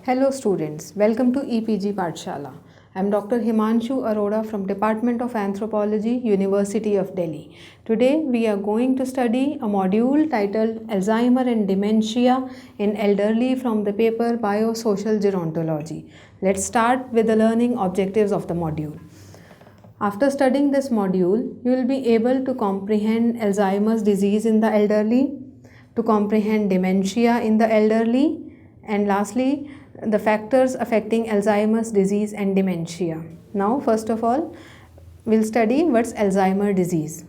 Hello students, welcome to EPG Pathshala. I am Dr. Himanshu Arora from Department of Anthropology, University of Delhi. Today we are going to study a module titled Alzheimer and Dementia in Elderly from the paper Biosocial Gerontology. Let's start with the learning objectives of the module. After studying this module, you will be able to comprehend Alzheimer's disease in the elderly, to comprehend dementia in the elderly, and lastly, the factors affecting Alzheimer's disease and dementia. Now, first of all, we'll study what's Alzheimer's disease.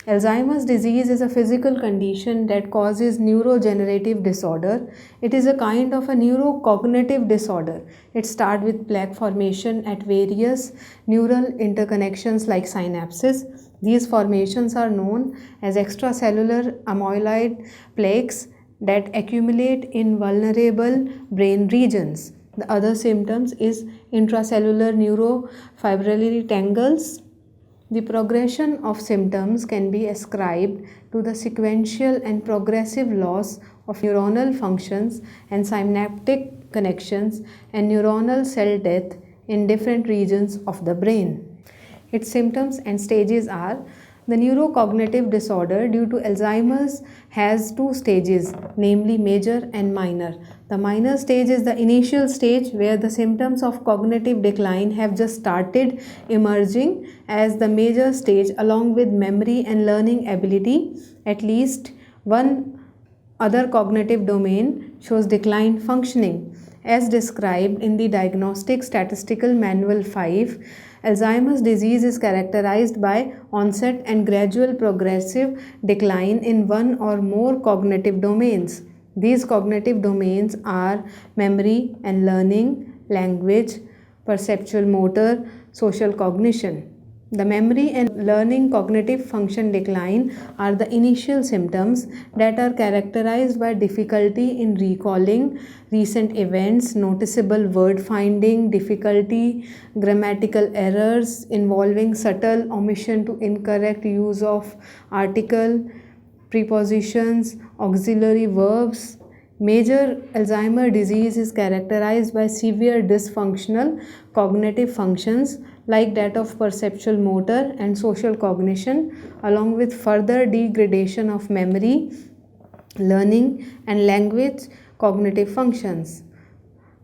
Alzheimer's disease is a physical condition that causes neurodegenerative disorder. It is a kind of a neurocognitive disorder. It starts with plaque formation at various neural interconnections like synapses. These formations are known as extracellular amyloid plaques that accumulate in vulnerable brain regions. The other symptoms is intracellular neurofibrillary tangles. The progression of symptoms can be ascribed to the sequential and progressive loss of neuronal functions and synaptic connections and neuronal cell death in different regions of the brain. Its symptoms and stages are: the neurocognitive disorder due to Alzheimer's has two stages, namely major and minor. The minor stage is the initial stage where the symptoms of cognitive decline have just started emerging, as the major stage, along with memory and learning ability, at least one other cognitive domain, shows declined functioning. As described in the Diagnostic Statistical Manual 5, Alzheimer's disease is characterized by onset and gradual progressive decline in one or more cognitive domains. These cognitive domains are memory and learning, language, perceptual motor, social cognition. The memory and learning cognitive function decline are the initial symptoms that are characterized by difficulty in recalling recent events, noticeable word finding, difficulty, grammatical errors involving subtle omission to incorrect use of article, prepositions, auxiliary verbs. Major Alzheimer's disease is characterized by severe dysfunctional cognitive functions like that of perceptual motor and social cognition, along with further degradation of memory, learning, and language cognitive functions.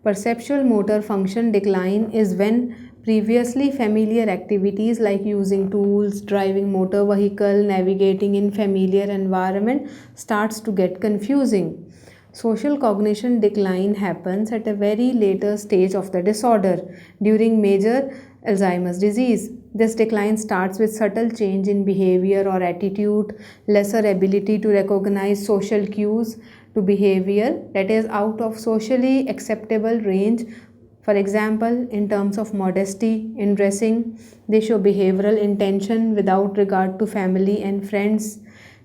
Perceptual motor function decline is when previously familiar activities like using tools, driving motor vehicle, navigating in familiar environment starts to get confusing. Social cognition decline happens at a very later stage of the disorder during major Alzheimer's disease. This decline starts with subtle change in behavior or attitude, lesser ability to recognize social cues to behavior that is out of socially acceptable range. For example, in terms of modesty in dressing, they show behavioral intention without regard to family and friends.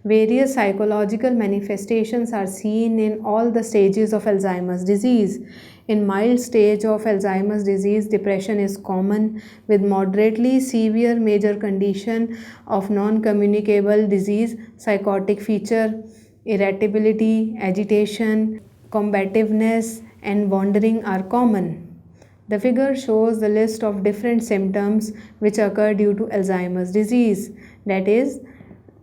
Various psychological manifestations are seen in all the stages of Alzheimer's disease. In mild stage of Alzheimer's disease, depression is common, with moderately severe major condition of non-communicable disease, psychotic feature, irritability, agitation, combativeness, and wandering are common. The figure shows the list of different symptoms which occur due to Alzheimer's disease, that is,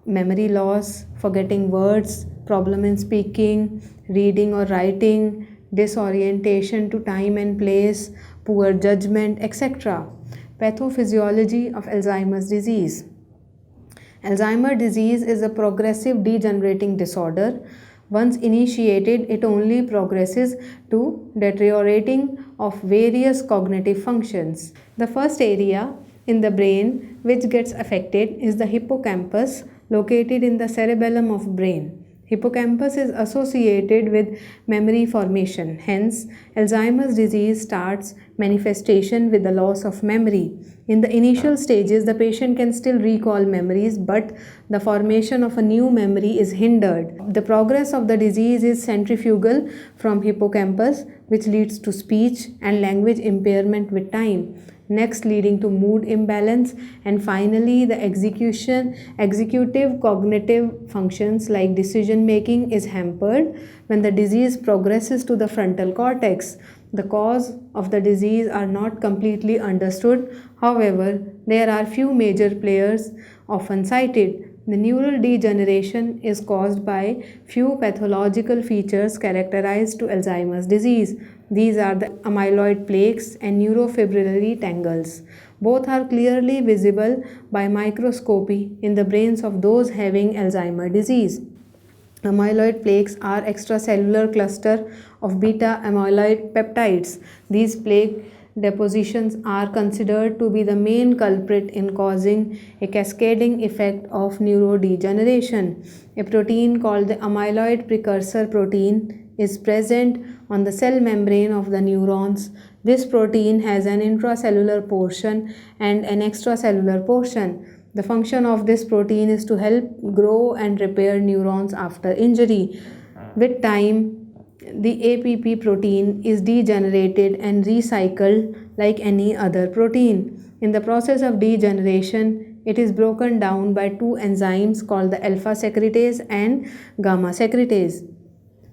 memory loss, forgetting words, problem in speaking, reading or writing, disorientation to time and place, poor judgment, etc. Pathophysiology of Alzheimer's disease. Alzheimer's disease is a progressive degenerating disorder. Once initiated, it only progresses to deteriorating of various cognitive functions. The first area in the brain which gets affected is the hippocampus, located in the cerebellum of brain. Hippocampus is associated with memory formation. Hence, Alzheimer's disease starts manifestation with the loss of memory. In the initial stages, the patient can still recall memories, but the formation of a new memory is hindered. The progress of the disease is centrifugal from hippocampus, which leads to speech and language impairment with time. Next, leading to mood imbalance, and finally the executive cognitive functions like decision making is hampered when the disease progresses to the frontal cortex. The cause of the disease are not completely understood. However, there are few major players often cited. The neural degeneration is caused by few pathological features characterized to Alzheimer's disease. These are the amyloid plaques and neurofibrillary tangles. Both are clearly visible by microscopy in the brains of those having Alzheimer's disease. Amyloid plaques are extracellular cluster of beta amyloid peptides. These plaque depositions are considered to be the main culprit in causing a cascading effect of neurodegeneration. A protein called the amyloid precursor protein is present on the cell membrane of the neurons. This protein has an intracellular portion and an extracellular portion. The function of this protein is to help grow and repair neurons after injury. With time, the APP protein is degenerated and recycled like any other protein. In the process of degeneration, it is broken down by two enzymes called the alpha secretase and gamma secretase.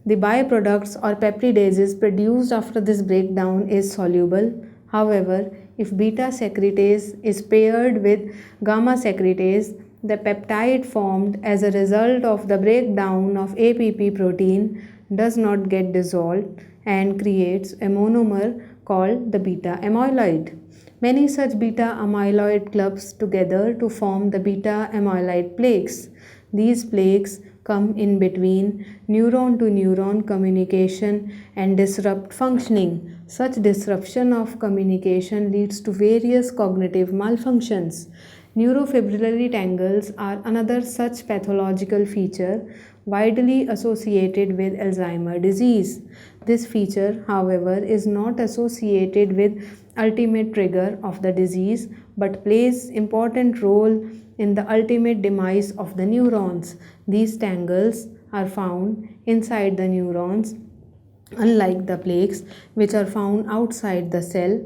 The byproducts or peptidases produced after this breakdown is soluble. However, if beta secretase is paired with gamma secretase, the peptide formed as a result of the breakdown of APP protein does not get dissolved and creates a monomer called the beta amyloid. Many such beta amyloid clumps together to form the beta amyloid plaques. These plaques come in between neuron to neuron communication and disrupt functioning. Such disruption of communication leads to various cognitive malfunctions. Neurofibrillary tangles are another such pathological feature widely associated with Alzheimer's disease. This feature, however, is not associated with ultimate trigger of the disease but plays important role in the ultimate demise of the neurons. These tangles are found inside the neurons. Unlike the plaques, which are found outside the cell,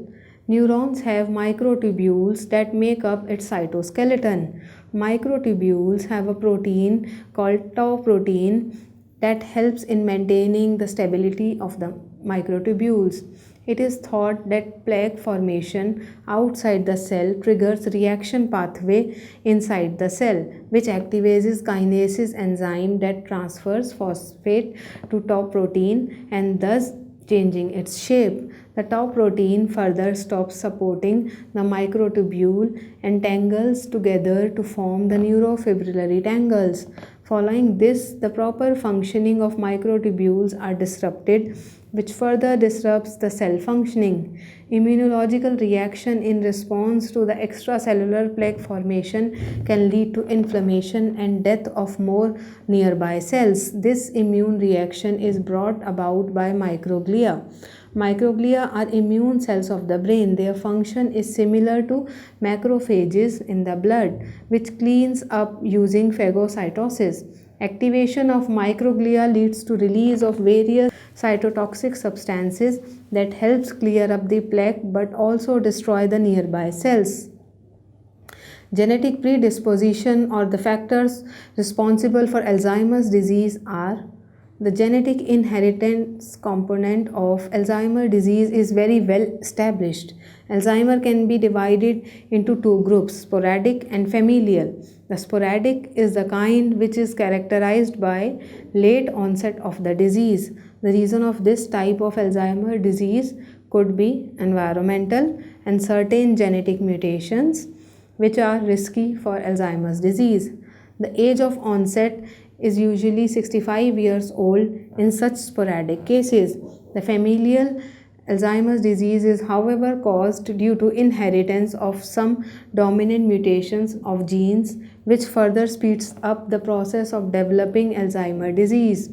neurons have microtubules that make up its cytoskeleton. Microtubules have a protein called tau protein that helps in maintaining the stability of the microtubules. It is thought that plaque formation outside the cell triggers reaction pathway inside the cell, which activates kinases enzyme that transfers phosphate to tau protein and thus changing its shape. The tau protein further stops supporting the microtubule and tangles together to form the neurofibrillary tangles. Following this, the proper functioning of microtubules are disrupted, which further disrupts the cell functioning. Immunological reaction in response to the extracellular plaque formation can lead to inflammation and death of more nearby cells. This immune reaction is brought about by microglia. Microglia are immune cells of the brain. Their function is similar to macrophages in the blood, which cleans up using phagocytosis. Activation of microglia leads to release of various cytotoxic substances that helps clear up the plaque but also destroy the nearby cells. Genetic predisposition or the factors responsible for Alzheimer's disease are: the genetic inheritance component of Alzheimer's disease is very well established. Alzheimer can be divided into two groups, sporadic and familial. The sporadic is the kind which is characterized by late onset of the disease. The reason of this type of Alzheimer's disease could be environmental and certain genetic mutations which are risky for Alzheimer's disease. The age of onset is usually 65 years old in such sporadic cases. The familial Alzheimer's disease is, however, caused due to inheritance of some dominant mutations of genes, which further speeds up the process of developing Alzheimer's disease.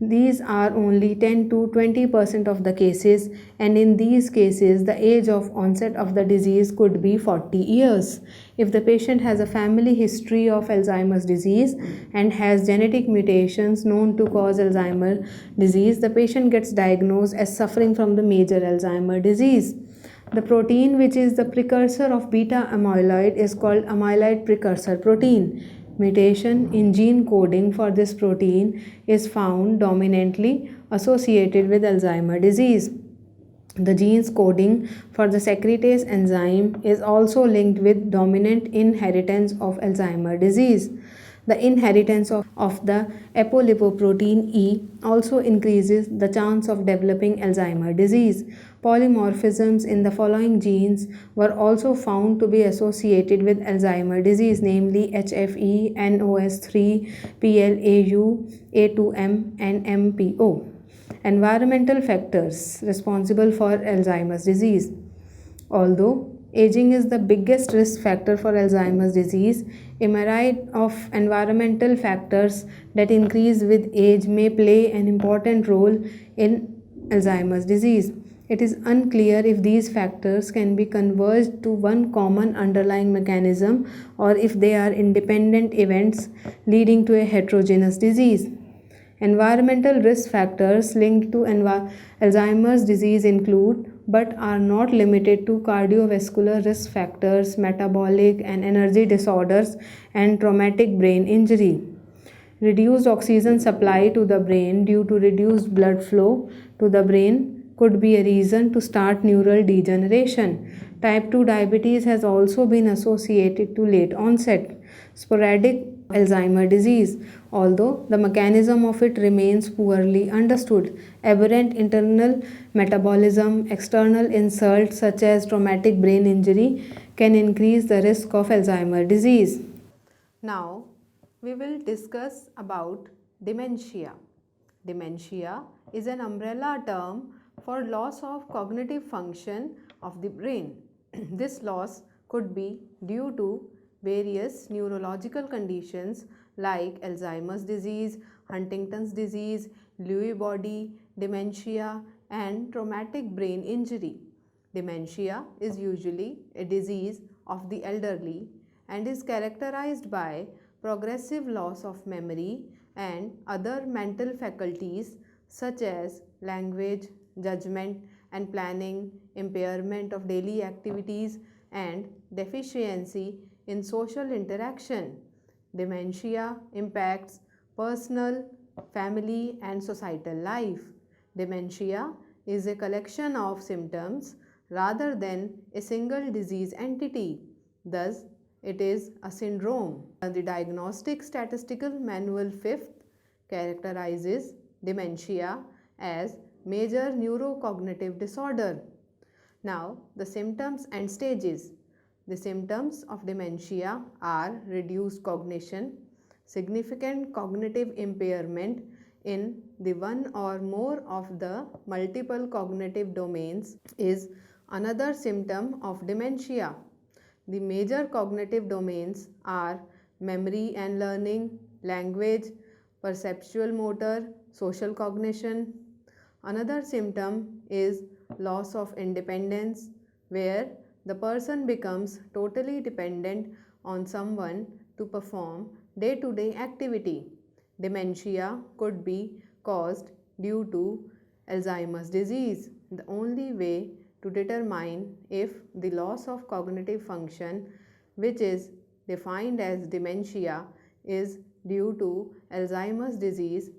These are only 10 to 20% of the cases, and in these cases, the age of onset of the disease could be 40 years. If the patient has a family history of Alzheimer's disease and has genetic mutations known to cause Alzheimer's disease, the patient gets diagnosed as suffering from the major Alzheimer's disease. The protein which is the precursor of beta amyloid is called amyloid precursor protein. Mutation in gene coding for this protein is found dominantly associated with Alzheimer's disease. The gene's coding for the secretase enzyme is also linked with dominant inheritance of Alzheimer's disease. The inheritance of the apolipoprotein E also increases the chance of developing Alzheimer's disease. Polymorphisms in the following genes were also found to be associated with Alzheimer's disease, namely HFE, NOS3, PLAU, A2M, and MPO. Environmental factors responsible for Alzheimer's disease. Although aging is the biggest risk factor for Alzheimer's disease, a myriad of environmental factors that increase with age may play an important role in Alzheimer's disease. It is unclear if these factors can be converged to one common underlying mechanism or if they are independent events leading to a heterogeneous disease. Environmental risk factors linked to Alzheimer's disease include, but are not limited to, cardiovascular risk factors, metabolic and energy disorders, and traumatic brain injury. Reduced oxygen supply to the brain due to reduced blood flow to the brain could be a reason to start neural degeneration. Type 2 diabetes has also been associated to late onset sporadic Alzheimer's disease, although the mechanism of it remains poorly understood. Aberrant internal metabolism, external insults such as traumatic brain injury can increase the risk of Alzheimer's disease. Now, we will discuss about dementia. Dementia is an umbrella term for loss of cognitive function of the brain. This loss could be due to various neurological conditions like Alzheimer's disease, Huntington's disease, Lewy body, dementia, and traumatic brain injury. Dementia is usually a disease of the elderly and is characterized by progressive loss of memory and other mental faculties such as language, judgment and planning, impairment of daily activities, and deficiency in social interaction. Dementia impacts personal, family, and societal life. Dementia is a collection of symptoms rather than a single disease entity. Thus, it is a syndrome. The Diagnostic Statistical Manual 5th characterizes dementia as major neurocognitive disorder. Now, the symptoms and stages. The symptoms of dementia are reduced cognition, significant cognitive impairment in the one or more of the multiple cognitive domains is another symptom of dementia. The major cognitive domains are memory and learning, language, perceptual motor, social cognition. Another symptom is loss of independence, where the person becomes totally dependent on someone to perform day-to-day activity. Dementia could be caused due to Alzheimer's disease. The only way to determine if the loss of cognitive function, which is defined as dementia, is due to Alzheimer's disease,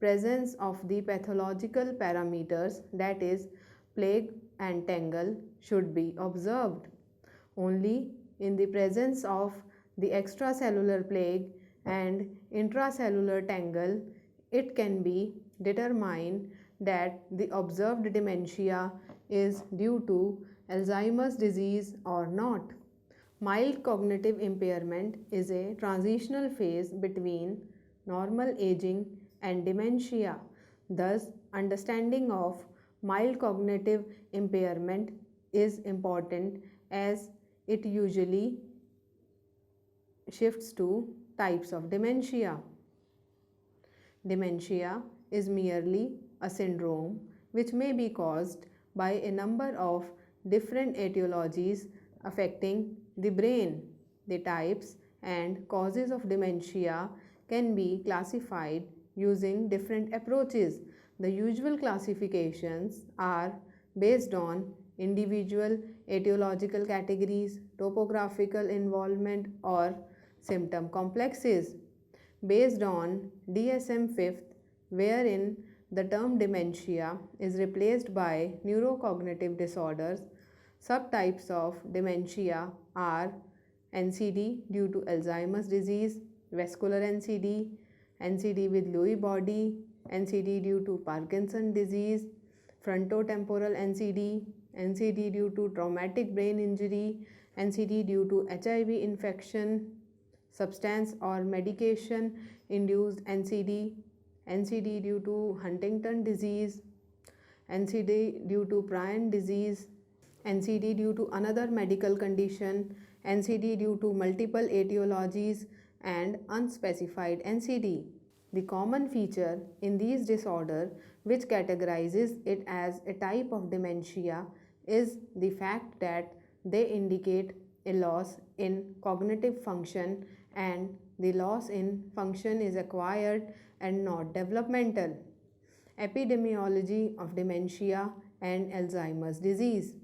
presence of the pathological parameters, that is, plague and tangle, should be observed. Only in the presence of the extracellular plague and intracellular tangle it can be determined that the observed dementia is due to Alzheimer's disease or not. Mild cognitive impairment is a transitional phase between normal aging and dementia. Thus, understanding of mild cognitive impairment is important as it usually shifts to types of dementia. Dementia is merely a syndrome which may be caused by a number of different etiologies affecting the brain. The types and causes of dementia can be classified using different approaches. The usual classifications are based on individual etiological categories, topographical involvement, or symptom complexes. Based on DSM 5th, wherein the term dementia is replaced by neurocognitive disorders. Subtypes of dementia are NCD due to Alzheimer's disease, vascular NCD, NCD with Lewy body, NCD due to Parkinson disease, frontotemporal NCD, NCD due to traumatic brain injury, NCD due to HIV infection, substance or medication induced NCD, NCD due to Huntington disease, NCD due to prion disease, NCD due to another medical condition, NCD due to multiple etiologies, and unspecified NCD. The common feature in these disorders, which categorizes it as a type of dementia, is the fact that they indicate a loss in cognitive function, and the loss in function is acquired and not developmental. Epidemiology of dementia and Alzheimer's disease.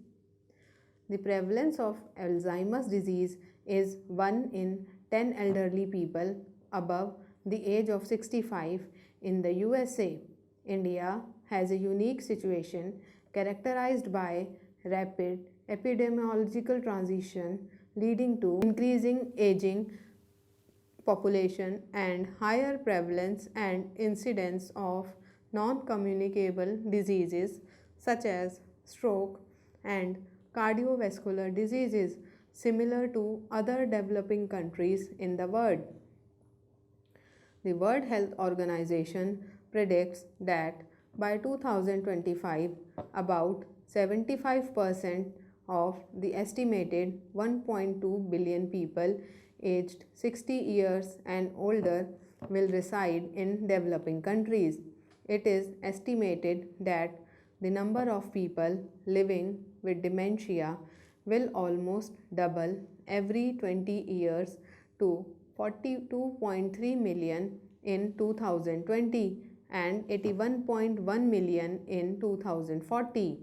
The prevalence of Alzheimer's disease is 1 in 10 elderly people above the age of 65 in the USA. India has a unique situation characterized by rapid epidemiological transition leading to increasing aging population and higher prevalence and incidence of non-communicable diseases such as stroke and cardiovascular diseases similar to other developing countries in the world. The World Health Organization predicts that by 2025, about 75% of the estimated 1.2 billion people aged 60 years and older will reside in developing countries. It is estimated that the number of people living with dementia will almost double every 20 years to 42.3 million in 2020 and 81.1 million in 2040.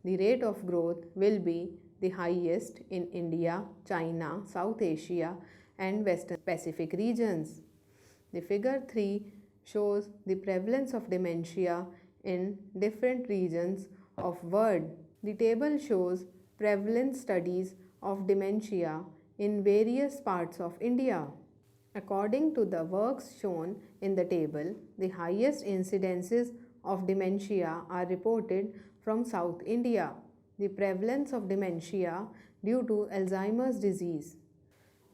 The rate of growth will be the highest in India, China, South Asia, and Western Pacific regions. The figure 3 shows the prevalence of dementia in different regions of world. The table shows prevalence studies of dementia in various parts of India. According to the works shown in the table, the highest incidences of dementia are reported from South India. The prevalence of dementia due to Alzheimer's disease.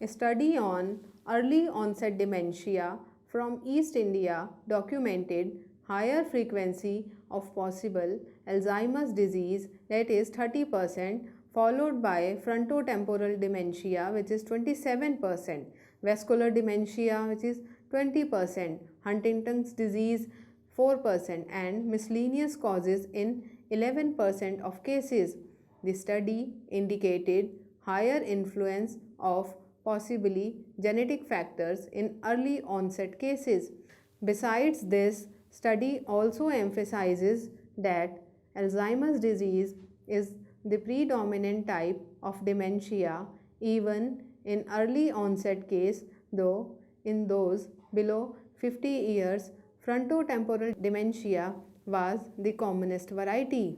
A study on early onset dementia from East India documented higher frequency of possible Alzheimer's disease, that is 30%, followed by frontotemporal dementia, which is 27%, vascular dementia, which is 20%, Huntington's disease 4%, and miscellaneous causes in 11% of cases. The study indicated higher influence of possibly genetic factors in early onset cases. Besides this, study also emphasizes that Alzheimer's disease is the predominant type of dementia even in early onset case, though in those below 50 years frontotemporal dementia was the commonest variety.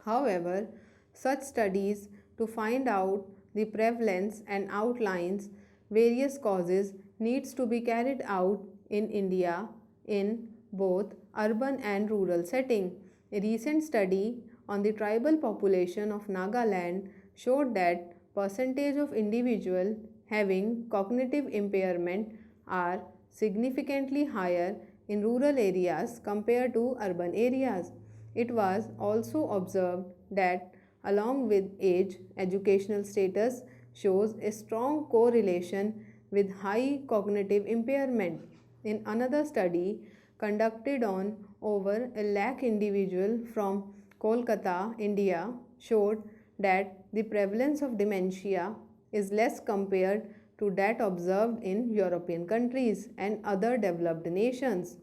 However, such studies to find out the prevalence and outlines various causes needs to be carried out in India in both urban and rural setting. A recent study on the tribal population of Nagaland showed that percentage of individuals having cognitive impairment are significantly higher in rural areas compared to urban areas. It was also observed that along with age, educational status shows a strong correlation with high cognitive impairment. In another study conducted on over a lakh individuals from Kolkata, India, showed that the prevalence of dementia is less compared to that observed in European countries and other developed nations.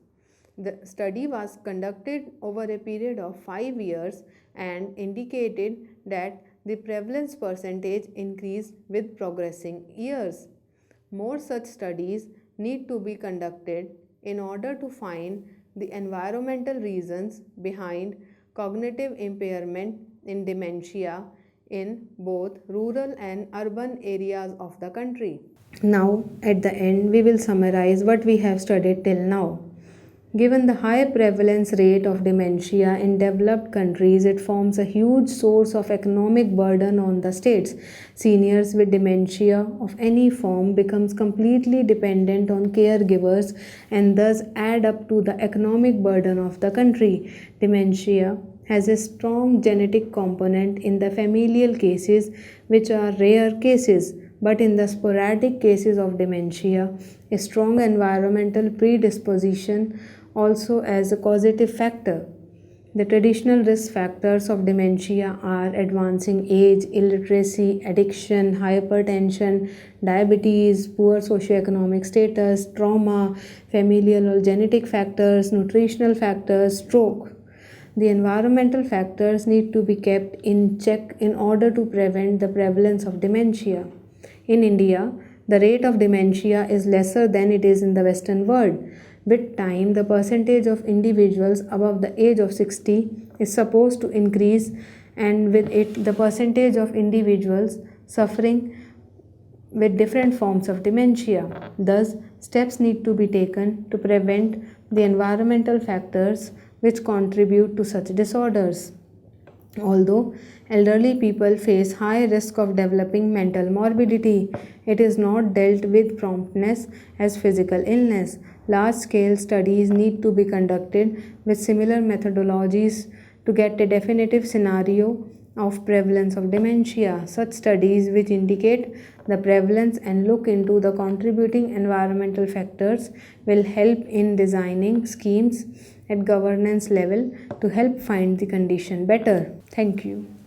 The study was conducted over a period of 5 years and indicated that the prevalence percentage increased with progressing years. More such studies need to be conducted in order to find The environmental reasons behind cognitive impairment in dementia in both rural and urban areas of the country. Now, at the end, we will summarize what we have studied till now. Given the high prevalence rate of dementia in developed countries, it forms a huge source of economic burden on the states. Seniors with dementia of any form becomes completely dependent on caregivers and thus add up to the economic burden of the country. Dementia has a strong genetic component in the familial cases, which are rare cases. But in the sporadic cases of dementia, a strong environmental predisposition also as a causative factor. The traditional risk factors of dementia are advancing age, illiteracy, addiction, hypertension, diabetes, poor socioeconomic status, trauma, familial or genetic factors, nutritional factors, stroke. The environmental factors need to be kept in check in order to prevent the prevalence of dementia. In India, the rate of dementia is lesser than it is in the Western world. With time, the percentage of individuals above the age of 60 is supposed to increase, and with it, the percentage of individuals suffering with different forms of dementia. Thus, steps need to be taken to prevent the environmental factors which contribute to such disorders. Although elderly people face high risk of developing mental morbidity, it is not dealt with promptness as physical illness. Large scale studies need to be conducted with similar methodologies to get a definitive scenario of prevalence of dementia. Such studies which indicate the prevalence and look into the contributing environmental factors will help in designing schemes at governance level to help find the condition better. Thank you.